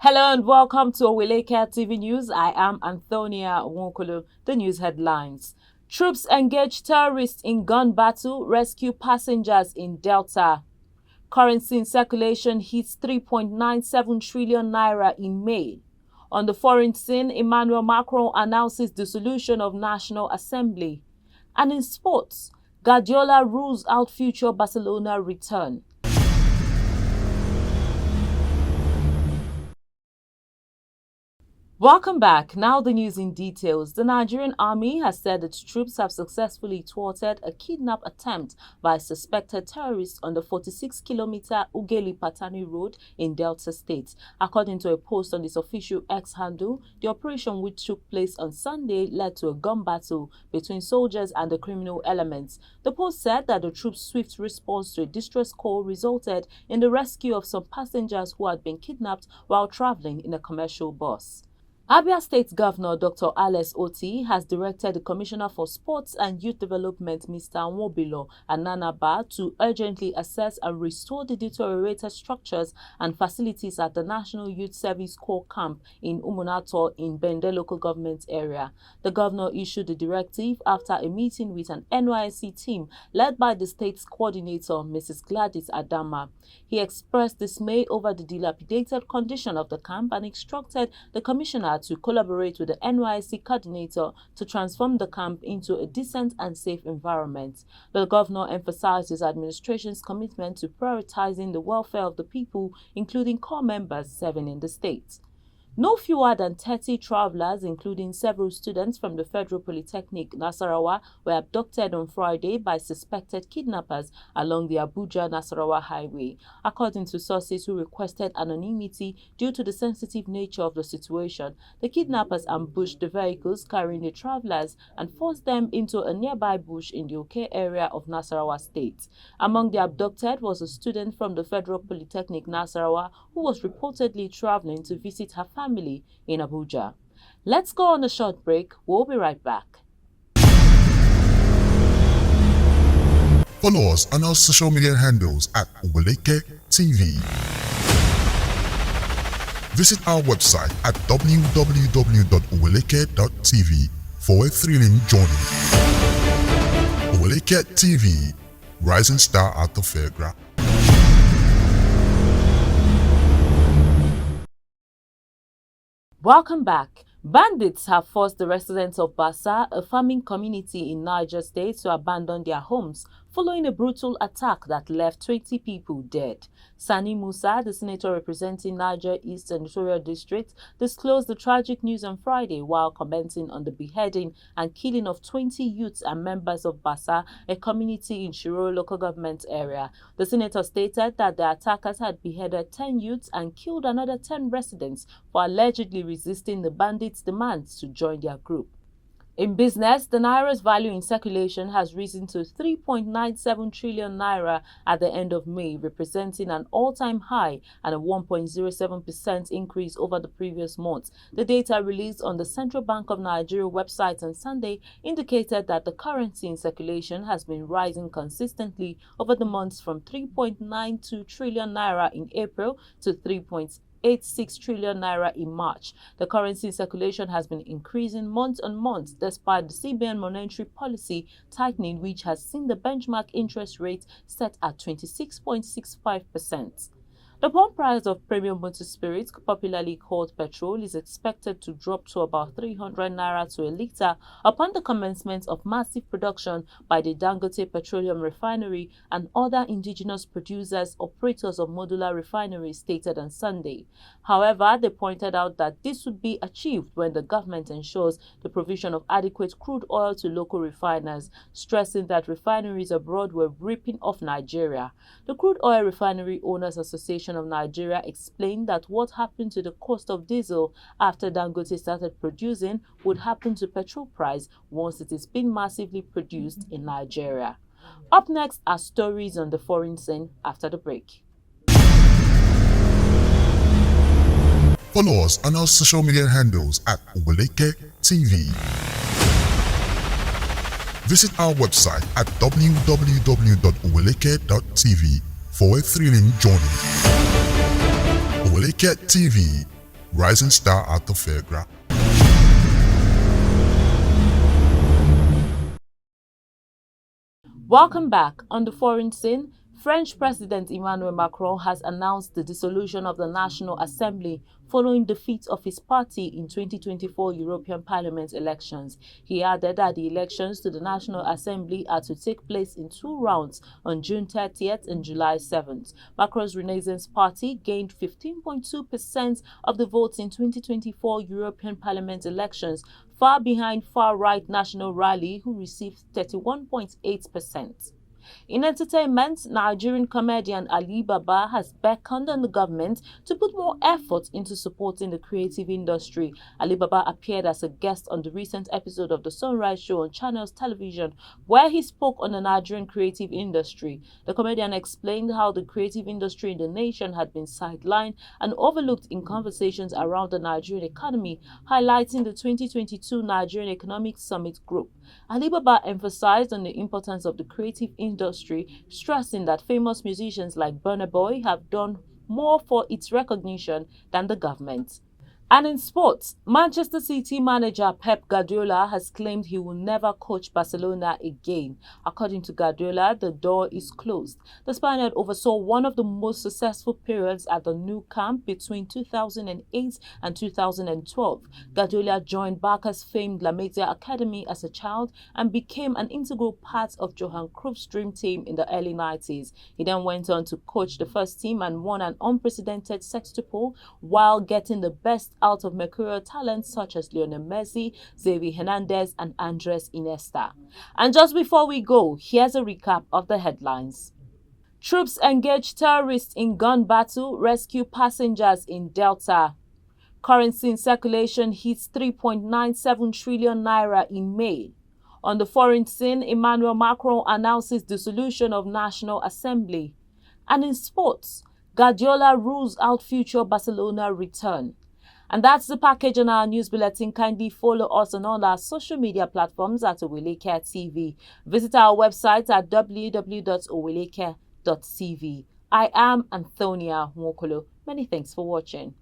Hello and welcome to Oweleketv News. I am Antonia Nwokolo. The news headlines. Troops engage terrorists in gun battle, rescue passengers in Delta. Currency in circulation hits 3.97 trillion naira in May. On the foreign scene, Emmanuel Macron announces dissolution of National Assembly. And in sports, Guardiola rules out future Barcelona return. Welcome back. Now the news in details. The Nigerian army has said its troops have successfully thwarted a kidnap attempt by suspected terrorists on the 46-kilometer Ughelli-Patani road in Delta State. According to a post on its official X handle, the operation, which took place on Sunday, led to a gun battle between soldiers and the criminal elements. The post said that the troops' swift response to a distress call resulted in the rescue of some passengers who had been kidnapped while traveling in a commercial bus. Abia State Governor Dr. Alex Oti has directed the Commissioner for Sports and Youth Development, Mr. Nwobilo Ananaba, to urgently assess and restore the deteriorated structures and facilities at the National Youth Service Corps camp in Umunato in Bende local government area. The governor issued the directive after a meeting with an NYSC team led by the state's coordinator, Mrs. Gladys Adama. He expressed dismay over the dilapidated condition of the camp and instructed the commissioner to collaborate with the NYSC coordinator to transform the camp into a decent and safe environment. The governor emphasized his administration's commitment to prioritizing the welfare of the people, including corps members serving in the state. No fewer than 30 travelers, including several students from the Federal Polytechnic Nasarawa, were abducted on Friday by suspected kidnappers along the Abuja-Nasarawa highway. According to sources who requested anonymity due to the sensitive nature of the situation, the kidnappers ambushed the vehicles carrying the travelers and forced them into a nearby bush in the Oke area of Nasarawa State. Among the abducted was a student from the Federal Polytechnic Nasarawa who was reportedly traveling to visit her family in Abuja. Let's go on a short break. We'll be right back. Follow us on our social media handles at Oweleke TV. Visit our website at www.oweleke.tv for a thrilling journey. Oweleke TV, rising star at the fairground. Welcome back. Bandits have forced the residents of Basa, a farming community in Niger State, to abandon their homes following a brutal attack that left 20 people dead. Sani Musa, the senator representing Niger East Senatorial District, disclosed the tragic news on Friday while commenting on the beheading and killing of 20 youths and members of Basa, a community in Shiro local government area. The senator stated that the attackers had beheaded 10 youths and killed another 10 residents for allegedly resisting the bandits' demands to join their group. In business, the Naira's value in circulation has risen to 3.97 trillion naira at the end of May, representing an all-time high and a 1.07% increase over the previous month. The data released on the Central Bank of Nigeria website on Sunday indicated that the currency in circulation has been rising consistently over the months from 3.92 trillion naira in April to 3.86 trillion naira in March. The currency in circulation has been increasing month on month despite the CBN monetary policy tightening, which has seen the benchmark interest rate set at 26.65%. The pump price of premium motor spirits, popularly called petrol, is expected to drop to about 300 naira to a litre upon the commencement of massive production by the Dangote Petroleum Refinery and other indigenous producers, operators of modular refineries, stated on Sunday. However, they pointed out that this would be achieved when the government ensures the provision of adequate crude oil to local refiners, stressing that refineries abroad were ripping off Nigeria. The Crude Oil Refinery Owners Association of Nigeria explained that what happened to the cost of diesel after Dangote started producing would happen to petrol price once it is being massively produced in Nigeria. Up next are stories on the foreign scene after the break. Follow us on our social media handles at Oweleke TV. Visit our website at www.oweleke.tv for a thrilling journey. Oweleke TV, rising star at the fairground. Welcome back. On the foreign scene, French President Emmanuel Macron has announced the dissolution of the National Assembly following defeat of his party in 2024 European Parliament elections. He added that the elections to the National Assembly are to take place in 2 rounds on June 30th and July 7th. Macron's Renaissance Party gained 15.2% of the votes in 2024 European Parliament elections, far behind far-right National Rally, who received 31.8%. In entertainment, Nigerian comedian Ali Baba has beckoned on the government to put more effort into supporting the creative industry. Ali Baba appeared as a guest on the recent episode of The Sunrise Show on Channels Television, where he spoke on the Nigerian creative industry. The comedian explained how the creative industry in the nation had been sidelined and overlooked in conversations around the Nigerian economy, highlighting the 2022 Nigerian Economic Summit Group. Ali Baba emphasized on the importance of the creative industry, stressing that famous musicians like Burna Boy have done more for its recognition than the government. And in sports, Manchester City manager Pep Guardiola has claimed he will never coach Barcelona again. According to Guardiola, the door is closed. The Spaniard oversaw one of the most successful periods at the new camp between 2008 and 2012. Guardiola joined Barca's famed La Masia Academy as a child and became an integral part of Johan Cruyff's dream team in the early 90s. He then went on to coach the first team and won an unprecedented sextuple while getting the best out of mercurial talents such as Lionel Messi, Xavi Hernandez, and Andres Iniesta. And just before we go, here's a recap of the headlines. Troops engage terrorists in gun battle, rescue passengers in Delta. Currency in circulation hits 3.97 trillion naira in May. On the foreign scene, Emmanuel Macron announces dissolution of National Assembly. And in sports, Guardiola rules out future Barcelona return. And that's the package on our news bulletin. Kindly follow us on all our social media platforms at Oweleketv. Visit our website at www.oweleke.tv. I am Antonia Nwokolo. Many thanks for watching.